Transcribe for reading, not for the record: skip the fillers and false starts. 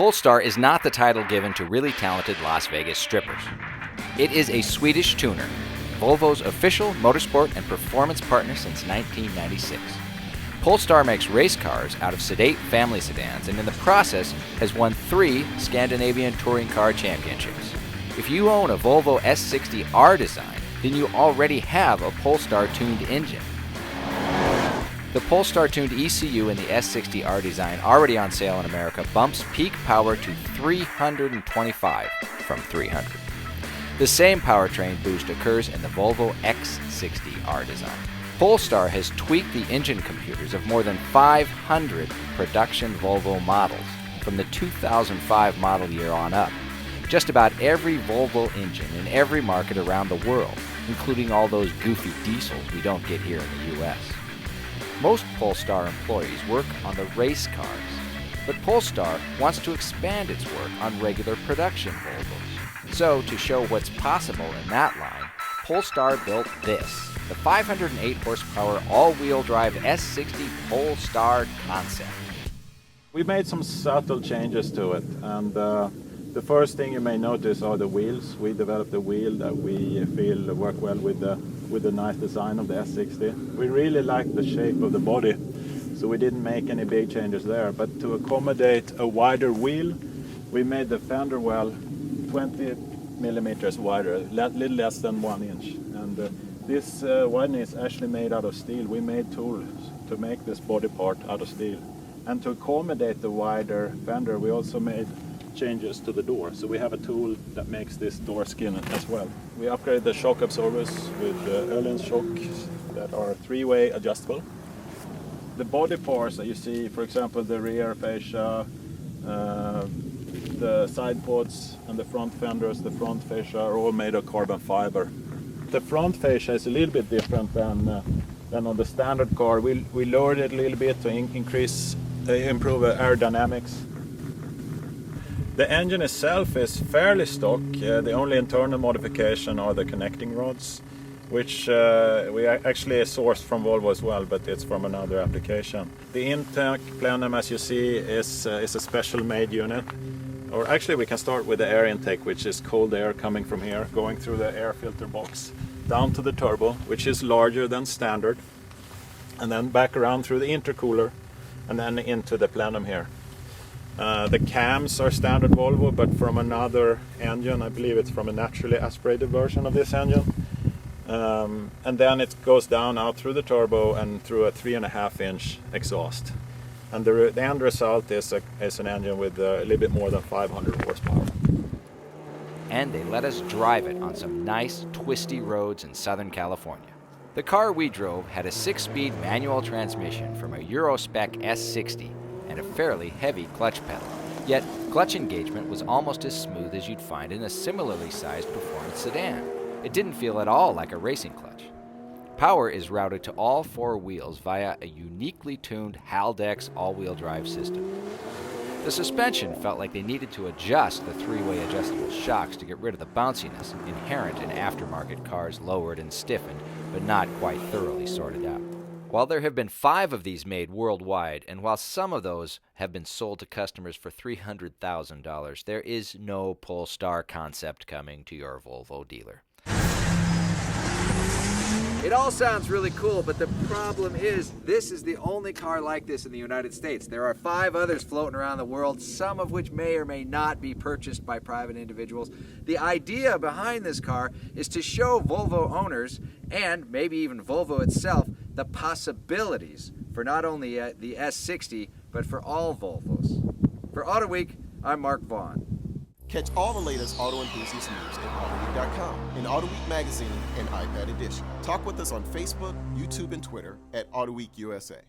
Polestar is not the title given to really talented Las Vegas strippers. It is a Swedish tuner, Volvo's official motorsport and performance partner since 1996. Polestar makes race cars out of sedate family sedans and in the process has won 3 Scandinavian Touring Car Championships. If you own a Volvo S60 R design, then you already have a Polestar tuned engine. The Polestar tuned ECU in the S60 R design, already on sale in America, bumps peak power to 325 from 300. The same powertrain boost occurs in the Volvo X60 R design. Polestar has tweaked the engine computers of more than 500 production Volvo models from the 2005 model year on up. Just about every Volvo engine in every market around the world, including all those goofy diesels we don't get here in the US. Most Polestar employees work on the race cars, but Polestar wants to expand its work on regular production Volvos. So, to show what's possible in that line, Polestar built this, the 508 horsepower all-wheel drive S60 Polestar Concept. We made some subtle changes to it, and the first thing you may notice are the wheels. We developed a wheel that we feel work well with the nice design of the S60. We really like the shape of the body, so we didn't make any big changes there. But to accommodate a wider wheel, we made the fender well 20 millimeters wider, a little less than 1 inch. And this widening is actually made out of steel. We made tools to make this body part out of steel. And to accommodate the wider fender, we also made changes to the door. So we have a tool that makes this door skin as well. We upgraded the shock absorbers with Öhlins shocks that are 3-way adjustable. The body parts that you see, for example, the rear fascia, the side pods and the front fenders, the front fascia are all made of carbon fiber. The front fascia is a little bit different than on the standard car. We lowered it a little bit to improve aerodynamics. The engine itself is fairly stock. The only internal modification are the connecting rods, which we actually sourced from Volvo as well, but it's from another application. The intake plenum, as you see, is a special made unit. Or actually we can start with the air intake, which is cold air coming from here, going through the air filter box, down to the turbo, which is larger than standard, and then back around through the intercooler, and then into the plenum here. The cams are standard Volvo, but from another engine. I believe it's from a naturally aspirated version of this engine. And then it goes down out through the turbo and through a 3.5-inch exhaust. And the end result is an engine with a little bit more than 500 horsepower. And they let us drive it on some nice, twisty roads in Southern California. The car we drove had a 6-speed manual transmission from a Euro-spec S60 and a fairly heavy clutch pedal. Yet, clutch engagement was almost as smooth as you'd find in a similarly sized performance sedan. It didn't feel at all like a racing clutch. Power is routed to all 4 wheels via a uniquely tuned Haldex all-wheel drive system. The suspension felt like they needed to adjust the 3-way adjustable shocks to get rid of the bounciness inherent in aftermarket cars lowered and stiffened, but not quite thoroughly sorted out. While there have been 5 of these made worldwide, and while some of those have been sold to customers for $300,000, there is no Polestar Concept coming to your Volvo dealer. It all sounds really cool, but the problem is this is the only car like this in the United States. There are 5 others floating around the world, some of which may or may not be purchased by private individuals. The idea behind this car is to show Volvo owners, and maybe even Volvo itself, the possibilities for not only the S60, but for all Volvos. For Autoweek, I'm Mark Vaughn. Catch all the latest auto enthusiast news at Autoweek.com, in Autoweek Magazine and iPad Edition. Talk with us on Facebook, YouTube, and Twitter at Autoweek USA.